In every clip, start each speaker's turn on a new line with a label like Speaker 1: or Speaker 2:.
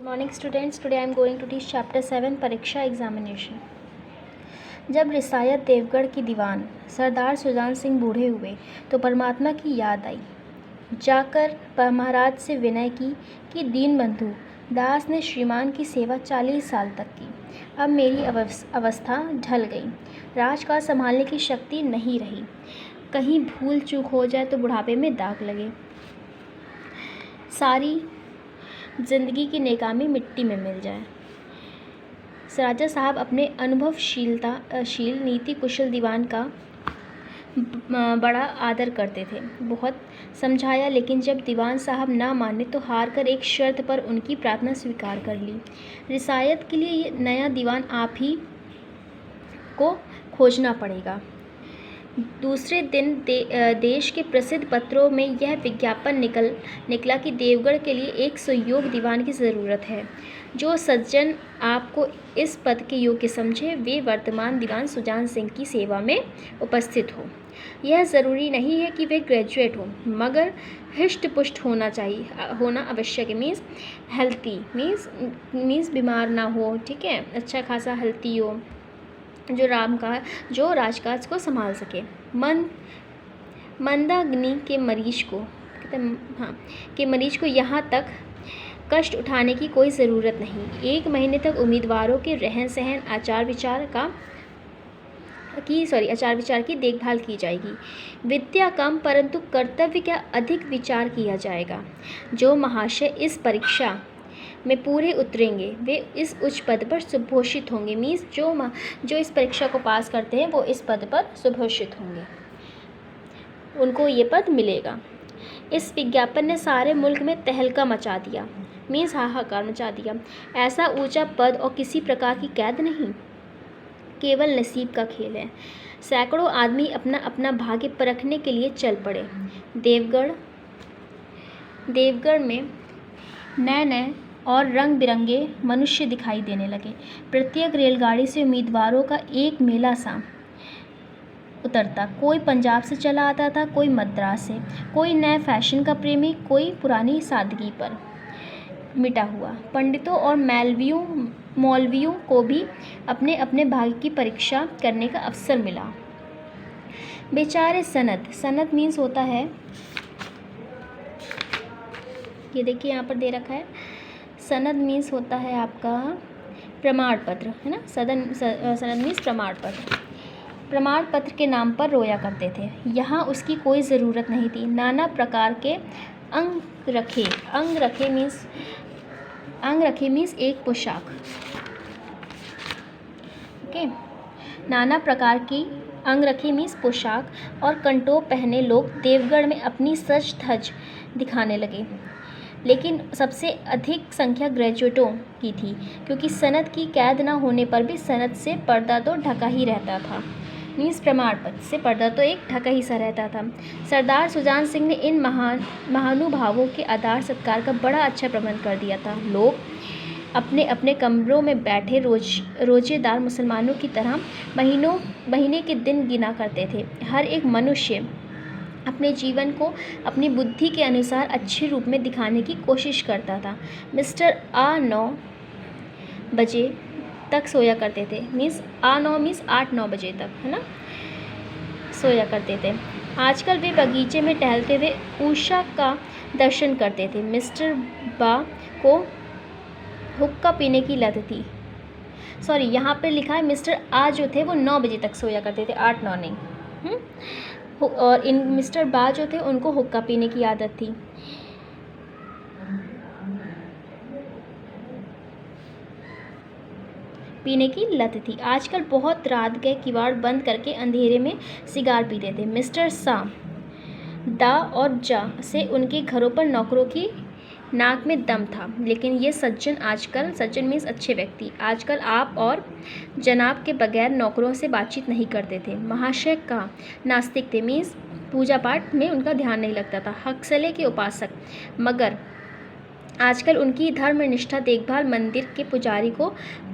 Speaker 1: Good morning students. Today I am going to teach chapter 7 परीक्षा examination. जब रिसायत देवगढ़ की दीवान सरदार सुजान सिंह बूढ़े हुए तो परमात्मा की याद आई। जाकर महाराज से विनय की कि दीन बंधु दास ने श्रीमान की सेवा 40 साल तक की। अब मेरी अवस्था ढल गई, राजकाज संभालने की शक्ति नहीं रही। कहीं भूल चूक हो जाए तो बुढ़ापे में दाग लगे, सारी जिंदगी की नेकामी मिट्टी में मिल जाए। राजा साहब अपने अनुभवशील नीति कुशल दीवान का बड़ा आदर करते थे। बहुत समझाया, लेकिन जब दीवान साहब ना माने तो हार कर एक शर्त पर उनकी प्रार्थना स्वीकार कर ली। रिसायत के लिए ये नया दीवान आप ही को खोजना पड़ेगा। दूसरे दिन देश के प्रसिद्ध पत्रों में यह विज्ञापन निकला कि देवगढ़ के लिए एक सुयोग्य दीवान की ज़रूरत है। जो सज्जन आपको इस पद के योग्य समझे वे वर्तमान दीवान सुजान सिंह की सेवा में उपस्थित हो। यह ज़रूरी नहीं है कि वे ग्रेजुएट हो, मगर हृष्ट पुष्ट होना आवश्यक है। मीन्स हेल्थी, मीन्स बीमार ना हो, ठीक है, अच्छा खासा हेल्थी हो, जो राजकाज को संभाल सके। मंदाग्नि के मरीज को यहाँ तक कष्ट उठाने की कोई ज़रूरत नहीं। 1 महीने तक उम्मीदवारों के रहन सहन आचार विचार की देखभाल की जाएगी। विद्या कम परंतु कर्तव्य का अधिक विचार किया जाएगा। जो महाशय इस परीक्षा में पूरे उतरेंगे वे इस उच्च पद पर सुभूषित होंगे। मीन्स जो इस परीक्षा को पास करते हैं वो इस पद पर सुभूषित होंगे, उनको ये पद मिलेगा। इस विज्ञापन ने सारे मुल्क में तहलका मचा दिया, मीन्स हाहाकार मचा दिया। ऐसा ऊंचा पद और किसी प्रकार की कैद नहीं, केवल नसीब का खेल है। सैकड़ों आदमी अपना अपना भाग्य परखने के लिए चल पड़े। देवगढ़ में नए और रंग बिरंगे मनुष्य दिखाई देने लगे। प्रत्येक रेलगाड़ी से उम्मीदवारों का एक मेला सा उतरता। कोई पंजाब से चला आता था, कोई मद्रास से, कोई नए फैशन का प्रेमी, कोई पुरानी सादगी पर मिटा हुआ। पंडितों और मौलवियों को भी अपने अपने भाग्य की परीक्षा करने का अवसर मिला। बेचारे सनद मीन्स होता है, ये देखिए यहाँ पर दे रखा है, सनद मीन्स होता है आपका प्रमाण पत्र, है ना। सनद मीन्स प्रमाण पत्र के नाम पर रोया करते थे। यहाँ उसकी कोई ज़रूरत नहीं थी। नाना प्रकार के अंग रखे मीन्स एक पोशाक, ओके। नाना प्रकार की अंग रखे मीन्स पोशाक और कंटोप पहने लोग देवगढ़ में अपनी सज धज दिखाने लगे। लेकिन सबसे अधिक संख्या ग्रेजुएटों की थी, क्योंकि सनद की कैद न होने पर भी सनद से पर्दा तो ढका ही रहता था। मीन्स प्रमाण पत्र से पर्दा तो एक ढका ही सा रहता था। सरदार सुजान सिंह ने इन महानुभावों के आदर सत्कार का बड़ा अच्छा प्रबंध कर दिया था। लोग अपने अपने कमरों में बैठे रोजेदार मुसलमानों की तरह महीने के दिन गिना करते थे। हर एक मनुष्य अपने जीवन को अपनी बुद्धि के अनुसार अच्छे रूप में दिखाने की कोशिश करता था। मिस्टर 9 बजे तक सोया करते थे। मीन्स 8-9 बजे तक, है ना, सोया करते थे। आजकल वे बगीचे में टहलते हुए उषा का दर्शन करते थे। मिस्टर बा को हुक्का पीने की लत थी। यहाँ पर लिखा है मिस्टर जो थे वो 9 बजे तक सोया करते थे, 8-9 नहीं। और इन मिस्टर बा जो थे उनको हुक्का पीने की आदत थी। पीने की लत थी। आजकल बहुत रात गए किवाड़ बंद करके अंधेरे में सिगार पीते थे। मिस्टर सा दा और जा से उनके घरों पर नौकरों की नाक में दम था। लेकिन ये सज्जन मीन्स अच्छे व्यक्ति आजकल आप और जनाब के बगैर नौकरों से बातचीत नहीं करते थे। महाशय का नास्तिक थे, मीन्स पूजा पाठ में उनका ध्यान नहीं लगता था। हक्सले के उपासक, मगर आजकल उनकी धर्मनिष्ठा देखभाल मंदिर के पुजारी को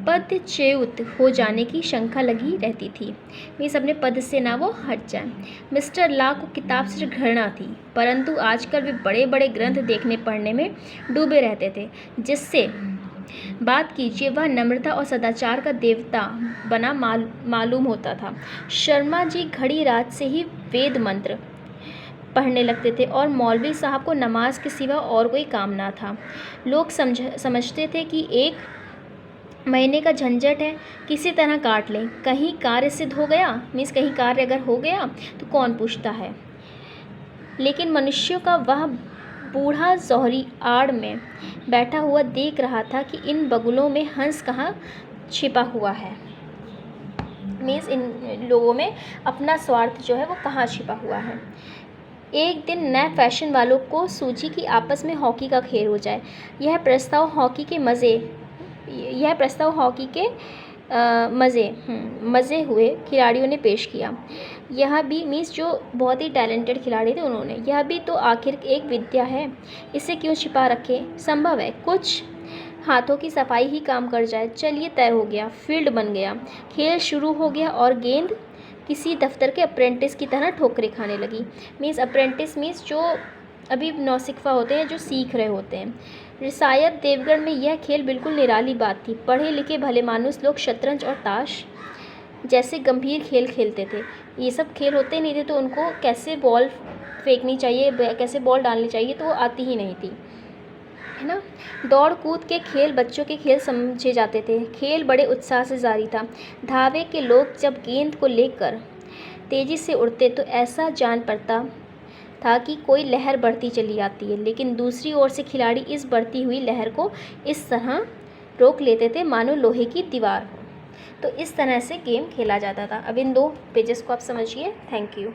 Speaker 1: पदच्युत हो जाने की शंका लगी रहती थी। मीन्स अपने पद से ना वो हट जाए। मिस्टर ला को किताब से घृणा थी, परंतु आजकल वे बड़े बड़े ग्रंथ देखने पढ़ने में डूबे रहते थे, जिससे बात कीजिए, वह नम्रता और सदाचार का देवता बना मालूम होता था। शर्मा जी घड़ी रात से ही वेद मंत्र पढ़ने लगते थे और मौलवी साहब को नमाज के सिवा और कोई काम ना था। लोग समझते थे कि एक महीने का झंझट है, किसी तरह काट लें। कहीं कार्य सिद्ध हो गया, मीन्स कहीं कार्य अगर हो गया तो कौन पूछता है। लेकिन मनुष्यों का वह बूढ़ा जौहरी आड़ में बैठा हुआ देख रहा था कि इन बगुलों में हंस कहाँ छिपा हुआ है। मीन्स इन लोगों में अपना स्वार्थ जो है वो कहाँ छिपा हुआ है। एक दिन नए फैशन वालों को सूझी कि आपस में हॉकी का खेल हो जाए। यह प्रस्ताव हॉकी के मज़े हुए खिलाड़ियों ने पेश किया। यह भी मीन्स जो बहुत ही टैलेंटेड खिलाड़ी थे उन्होंने, यह भी तो आखिर एक विद्या है, इसे क्यों छिपा रखे। संभव है कुछ हाथों की सफाई ही काम कर जाए। चलिए, तय हो गया, फील्ड बन गया, खेल शुरू हो गया और गेंद किसी दफ्तर के अप्रेंटिस की तरह ठोकरें खाने लगी। मीन्स अप्रेंटिस मीन्स जो अभी नौसिखवा होते हैं, जो सीख रहे होते हैं। शायद देवगढ़ में यह खेल बिल्कुल निराली बात थी। पढ़े लिखे भले मानुस लोग शतरंज और ताश जैसे गंभीर खेल खेलते थे। ये सब खेल होते नहीं थे, तो उनको कैसे बॉल फेंकनी चाहिए, कैसे बॉल डालनी चाहिए, तो वो आती ही नहीं थी, है ना। दौड़ कूद के खेल बच्चों के खेल समझे जाते थे। खेल बड़े उत्साह से जारी था। धावे के लोग जब गेंद को लेकर तेज़ी से उड़ते तो ऐसा जान पड़ता था कि कोई लहर बढ़ती चली आती है, लेकिन दूसरी ओर से खिलाड़ी इस बढ़ती हुई लहर को इस तरह रोक लेते थे मानो लोहे की दीवार हो। तो इस तरह से गेम खेला जाता था। अब इन 2 पेजेस को आप समझिए। Thank you.